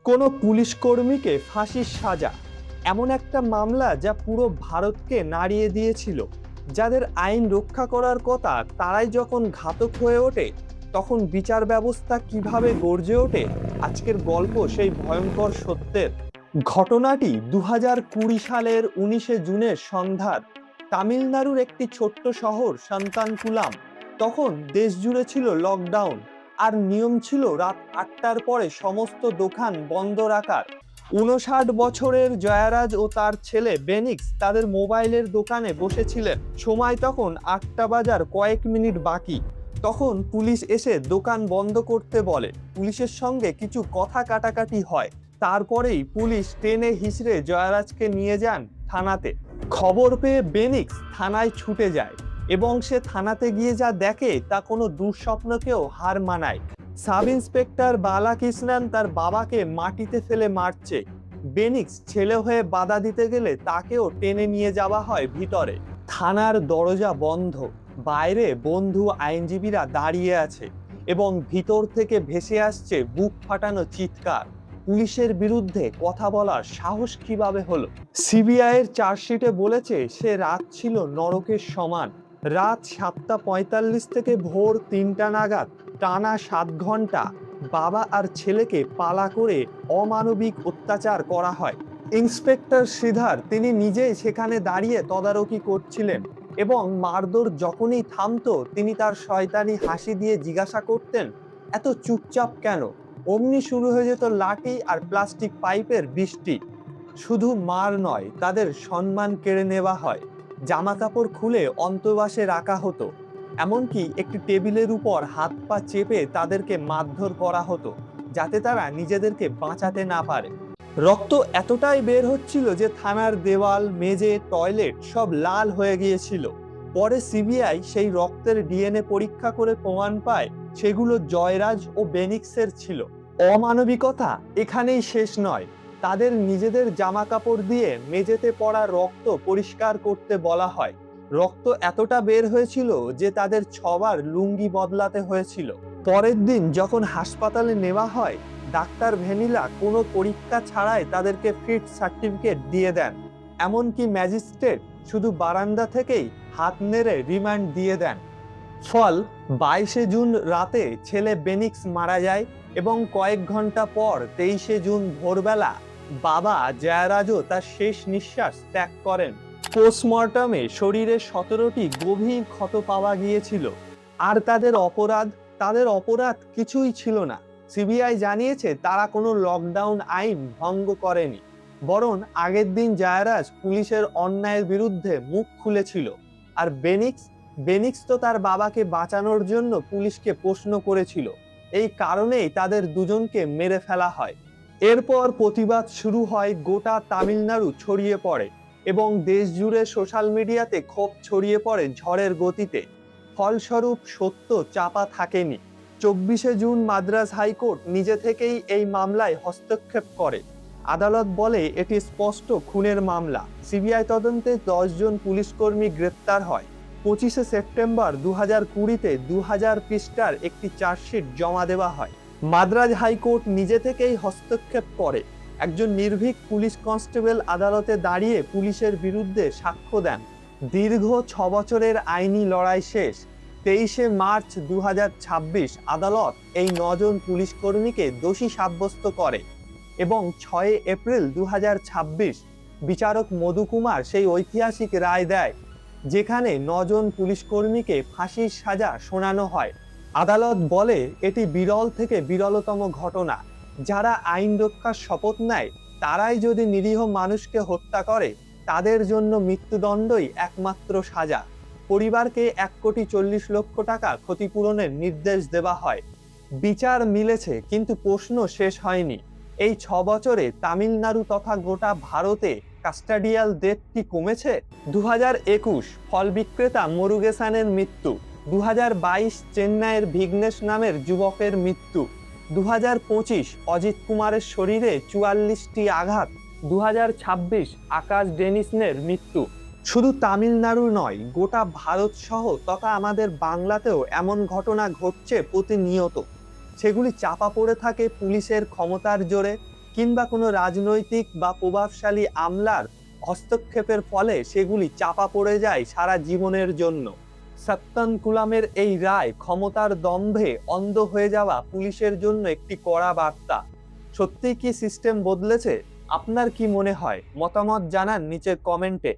কোনো পুলিশ কর্মীকে ফাঁসির সাজা, এমন একটা মামলা যা পুরো ভারতকে নাড়িয়ে দিয়েছিল। যাদের আইন রক্ষা করার কথা তারাই যখন ঘাতক হয়ে ওঠে, তখন বিচার ব্যবস্থা কিভাবে গর্জে ওঠে। আজকের গল্প সেই ভয়ঙ্কর সত্যের। ঘটনাটি 2020 সালের 19শে জুনের সন্ধ্যার তামিলনাড়ুর একটি ছোট্ট শহর সান্তানকুলাম। তখন দেশ জুড়ে ছিল লকডাউন, আর নিয়ম ছিল রাত 8টার পরে সমস্ত দোকান বন্ধ রাখার। 59 বছরের জয়ারাজ ও তার ছেলে বেনিক্স তাদের মোবাইলের দোকানে বসেছিলেন। সময় তখন 8টা বাজার কয়েক মিনিট বাকি। তখন পুলিশ এসে দোকান বন্ধ করতে বলে। পুলিশের সঙ্গে কিছু কথা কাটাকাটি হয়। তারপরেই পুলিশ টেনে হিঁচড়ে জয়ারাজকে নিয়ে যান থানাতে। খবর পেয়ে বেনিক্স থানায় ছুটে যায় এবং সে থানাতে গিয়ে যা দেখে তা কোনো দুঃস্বপ্নকেও হার মানায়। সাব ইন্সপেক্টর বালাকৃষ্ণন তার বাবাকে মাটিতে ফেলে মারছে। বেনিক্স ছেলে হয়ে বাধা দিতে গেলে তাকেও টেনে নিয়ে যাওয়া হয় ভিতরে। থানার দরজা বন্ধ, বাইরে বন্ধু আইনজীবীরা দাঁড়িয়ে আছে এবং ভিতর থেকে ভেসে আসছে বুক ফাটানো চিৎকার। পুলিশের বিরুদ্ধে কথা বলার সাহস কিভাবে হলো? সিবিআই এর চার্জশিটে বলেছে সে রাত ছিল নরকের সমান। রাত 7টা 45 থেকে ভোর 3টা নাগাদ টানা 7 ঘন্টা বাবা আর ছেলেকে পালা করে অমানবিক অত্যাচার করা হয়। ইন্সপেক্টর শ্রীধর তিনি নিজেই সেখানে দাঁড়িয়ে তদারকি করছিলেন এবং মারধর যখনই থামতো তিনি তার শয়তানি হাসি দিয়ে জিজ্ঞাসা করতেন, এত চুপচাপ কেন? অমনি শুরু হয়ে যেত লাঠি আর প্লাস্টিক পাইপের বৃষ্টি। শুধু মার নয়, তাদের সম্মান কেড়ে নেওয়া হয়। জামা কাপড় খুলে অন্তর্বাসে রাখা হতো। এমনকি একটি টেবিলের উপর হাত পা চেপে তাদেরকে মারধর করা হতো, যাতে তারা নিজেদেরকে বাঁচাতে না পারে। রক্ত এতটাই বের হচ্ছিল যে থানার দেওয়াল, মেঝে, টয়লেট সব লাল হয়ে গিয়েছিল। পরে সিবিআই সেই রক্তের ডিএনএ পরীক্ষা করে প্রমাণ পায় সেগুলো জয়রাজ ও বেনিক্সের ছিল। অমানবিকতা এখানেই শেষ নয়। তাদের নিজেদের জামা কাপড় দিয়ে মেঝেতে পড়া রক্ত পরিষ্কার করতে বলা হয়। রক্ত এতটা বের হয়েছিল যে তাদের 6বার লুঙ্গি বদলাতে হয়েছিল। পরের দিন যখন হাসপাতালে নেওয়া হয়, ডাক্তার ভ্যানিলা কোনো পরীক্ষা ছাড়াই তাদেরকে ফিট সার্টিফিকেট দিয়ে দেন। এমনকি ম্যাজিস্ট্রেট শুধু বারান্দা থেকেই হাত নেড়ে রিমান্ড দিয়ে দেন। ফল, 22শে জুন রাতে ছেলে বেনিক্স মারা যায় এবং কয়েক ঘন্টা পর 23শে জুন ভোরবেলা বাবা জয়ারাজও তার শেষ নিঃশ্বাস ত্যাগ করেন। পোস্টমর্টমে শরীরে 17টি গভীর ক্ষত পাওয়া গিয়েছিল। আর তাদের অপরাধ কিছুই ছিল না। সিবিআই জানিয়েছে তারা কোনো লকডাউন আইন ভঙ্গ করেনি, বরং আগের দিন জয়ারাজ পুলিশের অন্যায়ের বিরুদ্ধে মুখ খুলেছিল। আর বেনিক্স তো তার বাবাকে বাঁচানোর জন্য পুলিশকে প্রশ্ন করেছিল। এই কারণেই তাদের দুজনকে মেরে ফেলা হয়। এরপর প্রতিবাদ শুরু হয়, গোটা তামিলনাড়ু ছড়িয়ে পড়ে এবং দেশ জুড়ে সোশ্যাল মিডিয়াতে ক্ষোভ ছড়িয়ে পড়ে ঝড়ের গতিতে। ফলস্বরূপ সত্য চাপা থাকেনি। 24শে জুন মাদ্রাজ হাইকোর্ট নিজে থেকেই এই মামলায় হস্তক্ষেপ করে। আদালত বলে এটি স্পষ্ট খুনের মামলা। সিবিআই তদন্তে 10 জন পুলিশকর্মী গ্রেপ্তার হয়। 25শে সেপ্টেম্বর 2020-তে 2000 পৃষ্ঠার একটি চার্জশিট জমা দেওয়া হয়। মাদ্রাজ হাইকোর্ট নিজে থেকেই হস্তক্ষেপ করে। একজন নির্ভীক পুলিশ কনস্টেবল আদালতে দাঁড়িয়ে পুলিশের বিরুদ্ধে সাক্ষ্য দেন। দীর্ঘ 6 বছরের আইনি লড়াই শেষ। 23শে মার্চ 2026 আদালত এই 9 জন পুলিশ কর্মীকে দোষী সাব্যস্ত করে এবং 6 এপ্রিল 2026 বিচারক মধু কুমার সেই ঐতিহাসিক রায় দেয়, যেখানে 9 জন পুলিশ কর্মীকে ফাঁসির সাজা শোনানো হয়। আদালত বলে এটি বিরল থেকে বিরলতম ঘটনা। যারা আইন রক্ষার শপথ নেয় তারাই যদি নিরীহ মানুষকে হত্যা করে, তাদের জন্য মৃত্যুদণ্ডই একমাত্র সাজা। পরিবারকে 1,40,00,000 টাকা ক্ষতিপূরণের নির্দেশ দেওয়া হয়। বিচার মিলেছে, কিন্তু প্রশ্ন শেষ হয়নি। এই 6 বছরে তামিলনাড়ু তথা গোটা ভারতে কাস্টাডিয়াল ডেথ কি কমেছে? 2021 ফল বিক্রেতা মুরুগেসানের মৃত্যু। 2022 চেন্নাইয়ের ভিঘ্নেশ নামের যুবকের মৃত্যু। 2025 অজিত কুমারের শরীরে 44টি আঘাত। 2026 আকাশ ডেনিসনের মৃত্যু। শুধু তামিলনাড়ু নয়, গোটা ভারত সহ তথা আমাদের বাংলাতেও এমন ঘটনা ঘটছে প্রতিনিয়ত। সেগুলি চাপা পড়ে থাকে পুলিশের ক্ষমতার জোরে, কিংবা কোনো রাজনৈতিক বা প্রভাবশালী আমলার হস্তক্ষেপের ফলে সেগুলি চাপা পড়ে যায় সারা জীবনের জন্য। সাত্তানকুলামের এই রায় ক্ষমতার দম্ভে অন্ধ হয়ে যাওয়া পুলিশের জন্য একটি কড়া বার্তা। সত্যিই কি সিস্টেম বদলেছে? আপনার কি মনে হয়? মতামত জানান নিচের কমেন্টে।